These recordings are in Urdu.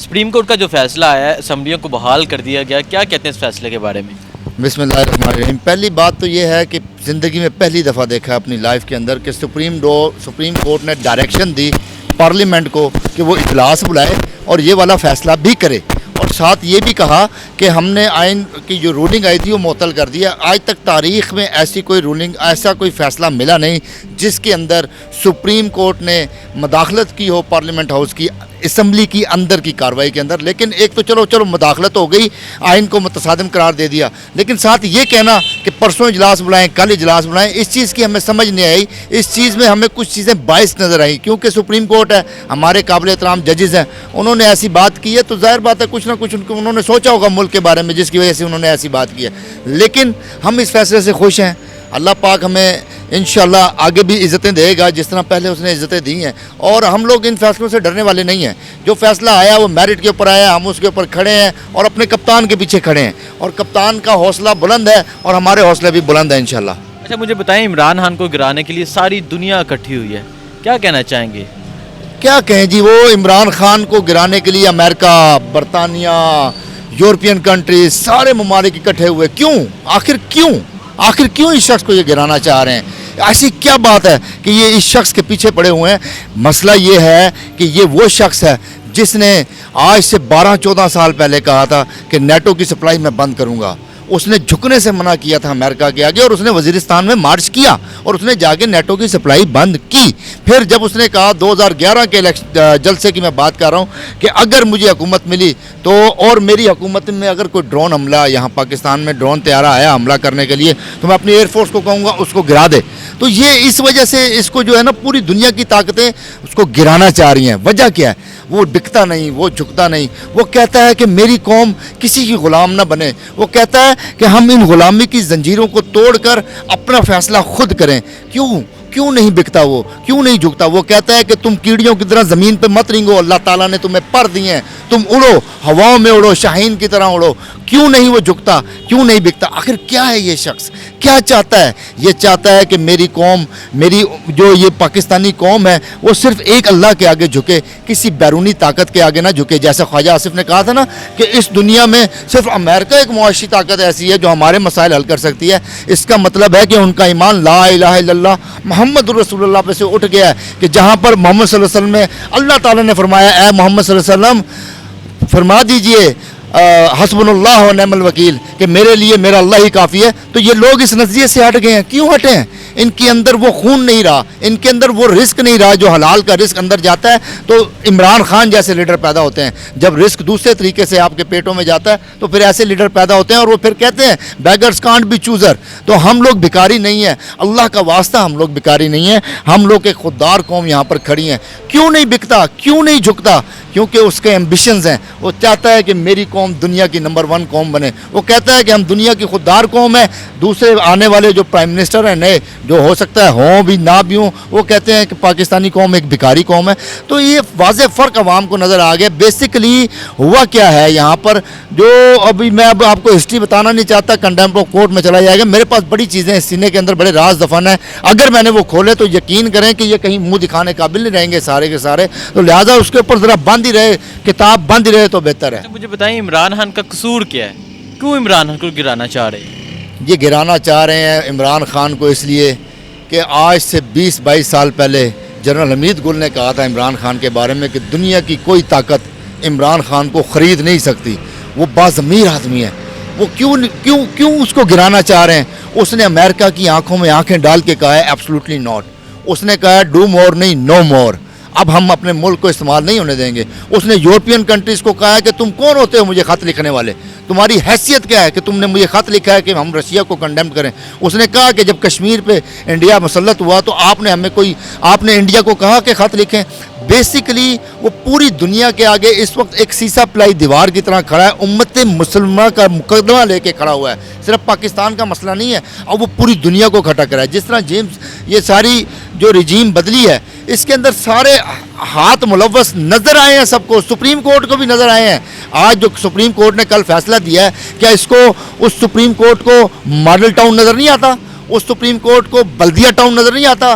سپریم کورٹ کا جو فیصلہ آیا ہے اسمبلیوں کو بحال کر دیا گیا، کیا کہتے ہیں اس فیصلے کے بارے میں؟ بسم اللہ الرحمن الرحیم۔ پہلی بات تو یہ ہے کہ زندگی میں پہلی دفعہ دیکھا اپنی لائف کے اندر کہ سپریم کورٹ نے ڈائریکشن دی پارلیمنٹ کو کہ وہ اجلاس بلائے اور یہ والا فیصلہ بھی کرے، اور ساتھ یہ بھی کہا کہ ہم نے آئین کی جو رولنگ آئی تھی وہ معطل کر دیا۔ آج تک تاریخ میں ایسی کوئی رولنگ، ایسا کوئی فیصلہ ملا نہیں جس کے اندر سپریم کورٹ نے مداخلت کی ہو پارلیمنٹ ہاؤس کی اسمبلی کی اندر کی کارروائی کے اندر۔ لیکن ایک تو چلو مداخلت ہو گئی، آئین کو متصادم قرار دے دیا، لیکن ساتھ یہ کہنا کہ پرسوں اجلاس بلائیں، کل اجلاس بلائیں، اس چیز کی ہمیں سمجھ نہیں آئی۔ اس چیز میں ہمیں کچھ چیزیں باعث نظر آئیں، کیونکہ سپریم کورٹ ہے، ہمارے قابل احترام ججز ہیں، انہوں نے ایسی بات کی ہے تو ظاہر بات ہے کچھ نہ کچھ انہوں نے سوچا ہوگا ملک کے بارے میں، جس کی وجہ سے انہوں نے ایسی بات کی ہے۔ لیکن ہم اس فیصلے سے خوش ہیں، اللہ پاک ہمیں انشاءاللہ آگے بھی عزتیں دے گا جس طرح پہلے اس نے عزتیں دی ہیں، اور ہم لوگ ان فیصلوں سے ڈرنے والے نہیں ہیں۔ جو فیصلہ آیا وہ میرٹ کے اوپر آیا، ہم اس کے اوپر کھڑے ہیں اور اپنے کپتان کے پیچھے کھڑے ہیں، اور کپتان کا حوصلہ بلند ہے اور ہمارے حوصلے بھی بلند ہیں انشاءاللہ۔ اچھا مجھے بتائیں، عمران خان کو گرانے کے لیے ساری دنیا اکٹھی ہوئی ہے، کیا کہنا چاہیں گے؟ کیا کہیں جی، وہ عمران خان کو گرانے کے لیے امریکہ، برطانیہ، یورپین کنٹریز، سارے ممالک اکٹھے ہوئے، کیوں؟ آخر کیوں اس شخص کو یہ گرانا چاہ رہے ہیں؟ ایسی کیا بات ہے کہ یہ اس شخص کے پیچھے پڑے ہوئے ہیں؟ مسئلہ یہ ہے کہ یہ وہ شخص ہے جس نے آج سے 12-14 سال پہلے کہا تھا کہ نیٹو کی سپلائی میں بند کروں گا۔ اس نے جھکنے سے منع کیا تھا امریکہ کے آگے، اور اس نے وزیرستان میں مارچ کیا اور اس نے جا کے نیٹو کی سپلائی بند کی۔ پھر جب اس نے کہا 2011 کے جلسے کی میں بات کر رہا ہوں کہ اگر مجھے حکومت ملی تو، اور میری حکومت میں اگر کوئی ڈرون حملہ یہاں پاکستان میں ڈرون طیارہ آیا حملہ کرنے کے لیے تو میں اپنی ایئر فورس کو کہوں گا اس کو گرا دے۔ تو یہ اس وجہ سے اس کو جو ہے نا پوری دنیا کی طاقتیں اس کو گرانا چاہ رہی ہیں۔ وجہ کیا ہے؟ وہ بکتا نہیں، وہ جھکتا نہیں، وہ کہتا ہے کہ میری قوم کسی کی غلام نہ بنے، وہ کہتا ہے کہ ہم ان غلامی کی زنجیروں کو توڑ کر اپنا فیصلہ خود کریں۔ کیوں نہیں بکتا وہ؟ کیوں نہیں جھکتا؟ وہ کہتا ہے کہ تم کیڑیوں کی طرح زمین پہ مت رینگو، اللہ تعالیٰ نے تمہیں پر دیے ہیں، تم اڑو، ہواؤں میں اڑو، شاہین کی طرح اڑو۔ کیوں نہیں وہ جھکتا؟ کیوں نہیں بکتا؟ آخر کیا ہے یہ شخص؟ کیا چاہتا ہے؟ یہ چاہتا ہے کہ میری قوم، میری جو یہ پاکستانی قوم ہے وہ صرف ایک اللہ کے آگے جھکے، کسی بیرونی طاقت کے آگے نہ جھکے۔ جیسے خواجہ آصف نے کہا تھا نا کہ اس دنیا میں صرف امریکہ ایک معاشی طاقت ایسی ہے جو ہمارے مسائل حل کر سکتی ہے۔ اس کا مطلب ہے کہ ان کا ایمان لا الہ الا اللہ محمد الرسول اللہ پہ سے اٹھ گیا ہے، کہ جہاں پر محمد صلی اللہ علیہ وسلم میں اللہ تعالیٰ نے فرمایا اے محمد صلی اللہ علیہ وسلم فرما دیجئے حسبنا اللہ و نعم الوکیل، کہ میرے لیے میرا اللہ ہی کافی ہے۔ تو یہ لوگ اس نظریے سے ہٹ گئے ہیں۔ کیوں ہٹے ہیں؟ ان کے اندر وہ خون نہیں رہا، ان کے اندر وہ رزق نہیں رہا جو حلال کا رزق اندر جاتا ہے تو عمران خان جیسے لیڈر پیدا ہوتے ہیں۔ جب رزق دوسرے طریقے سے آپ کے پیٹوں میں جاتا ہے تو پھر ایسے لیڈر پیدا ہوتے ہیں، اور وہ پھر کہتے ہیں بیگرز کانٹ بی چوزر۔ تو ہم لوگ بھکاری نہیں ہیں، اللہ کا واسطہ ہم لوگ بھکاری نہیں ہیں، ہم لوگ ایک خوددار قوم یہاں پر کھڑی ہیں۔ کیوں نہیں بکتا؟ کیوں نہیں جھکتا؟ کیونکہ اس کے ایمبیشنز ہیں۔ وہ چاہتا ہے کہ میری قوم دنیا کی نمبر 1 قوم بنے۔ وہ کہتا ہے کہ ہم دنیا کی خوددار قوم ہیں۔ دوسرے آنے والے جو پرائم منسٹر ہیں نئے، جو ہو سکتا ہے ہوں بھی نہ بھی ہوں، وہ کہتے ہیں کہ پاکستانی قوم ایک بھکاری قوم ہے۔ تو یہ واضح فرق عوام کو نظر آ گیا۔ بیسیکلی ہوا کیا ہے یہاں پر، جو ابھی میں اب آپ کو ہسٹری بتانا نہیں چاہتا، کنڈیمپ آف کورٹ میں چلا جائے گا۔ میرے پاس بڑی چیزیں اس سینے کے اندر بڑے راز دفن ہیں، اگر میں نے وہ کھولے تو یقین کریں کہ یہ کہیں منہ دکھانے قابل نہیں رہیں گے سارے کے سارے، تو لہٰذا اس کے اوپر ذرا بند ہی رہے، کتاب بند ہی رہے تو بہتر ہے۔ مجھے بتائیں عمران خان کا قصور کیا ہے؟ کیوں عمران خان کو گرانا چاہ رہے ہیں؟ یہ گرانا چاہ رہے ہیں عمران خان کو اس لیے کہ آج سے 20-22 سال پہلے جنرل حمید گل نے کہا تھا عمران خان کے بارے میں کہ دنیا کی کوئی طاقت عمران خان کو خرید نہیں سکتی، وہ باضمیر آدمی ہے۔ وہ کیوں اس کو گرانا چاہ رہے ہیں؟ اس نے امریکہ کی آنکھوں میں آنکھیں ڈال کے کہا ہے ایبسولوٹلی ناٹ۔ اس نے کہا ہے ڈو مور نہیں، نو مور۔ اب ہم اپنے ملک کو استعمال نہیں ہونے دیں گے۔ اس نے یورپین کنٹریز کو کہا ہے کہ تم کون ہوتے ہو مجھے خط لکھنے والے؟ تمہاری حیثیت کیا ہے کہ تم نے مجھے خط لکھا ہے کہ ہم رشیا کو کنڈیم کریں؟ اس نے کہا کہ جب کشمیر پہ انڈیا مسلط ہوا تو آپ نے انڈیا کو کہا کہ خط لکھیں۔ بیسیکلی وہ پوری دنیا کے آگے اس وقت ایک سیسا پلائی دیوار کی طرح کھڑا ہے، امت مسلمہ کا مقدمہ لے کے کھڑا ہوا ہے۔ صرف پاکستان کا مسئلہ نہیں ہے، اور وہ پوری دنیا کو کھٹا کرا ہے۔ جس طرح یہ ساری جو رجیم بدلی ہے اس کے اندر سارے ہاتھ ملوث نظر آئے ہیں سب کو، سپریم کورٹ کو بھی نظر آئے ہیں۔ آج جو سپریم کورٹ نے کل فیصلہ دیا ہے، کیا اس سپریم کورٹ کو ماڈل ٹاؤن نظر نہیں آتا؟ اس سپریم کورٹ کو بلدیہ ٹاؤن نظر نہیں آتا؟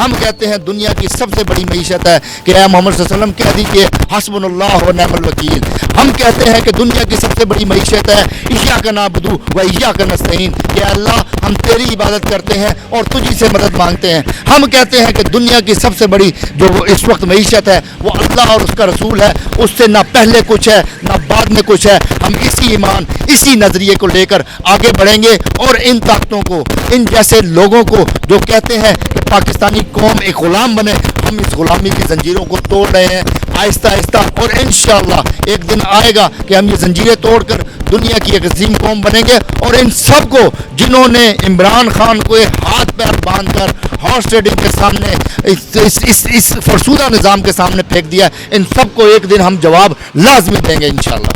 ہم کہتے ہیں دنیا کی سب سے بڑی معیشت ہے کہ اے محمد صلی اللہ علیہ وسلم کہہ دیجئے حسبنا و نعم الوکیل. ہم کہتے ہیں کہ دنیا کی سب سے بڑی معیشت ہے ایاک نعبد و ایاک نستعین کہ اللہ ہم تیری عبادت کرتے ہیں اور تجھی سے مدد مانگتے ہیں. ہم کہتے ہیں کہ دنیا کی سب سے بڑی جو اس وقت معیشت ہے وہ اللہ اور اس کا رسول ہے, اس سے نہ پہلے کچھ ہے نہ بعد میں کچھ ہے. ہم اسی ایمان اسی نظریے کو لے کر آگے بڑھیں گے اور ان طاقتوں کو, ان جیسے لوگوں کو جو کہتے ہیں کہ پاکستانی قوم ایک غلام بنے, ہم اس غلامی کی زنجیروں کو توڑ رہے ہیں آہستہ آہستہ, اور انشاءاللہ ایک دن آئے گا کہ ہم یہ زنجیریں توڑ کر دنیا کی ایک عظیم قوم بنیں گے. اور ان سب کو جنہوں نے عمران خان کو ایک ہاتھ پیر باندھ کر ہارس ٹریڈنگ کے سامنے اس فرسودہ نظام کے سامنے پھینک دیا, ان سب کو ایک دن ہم جواب لازمی دیں گے انشاءاللہ.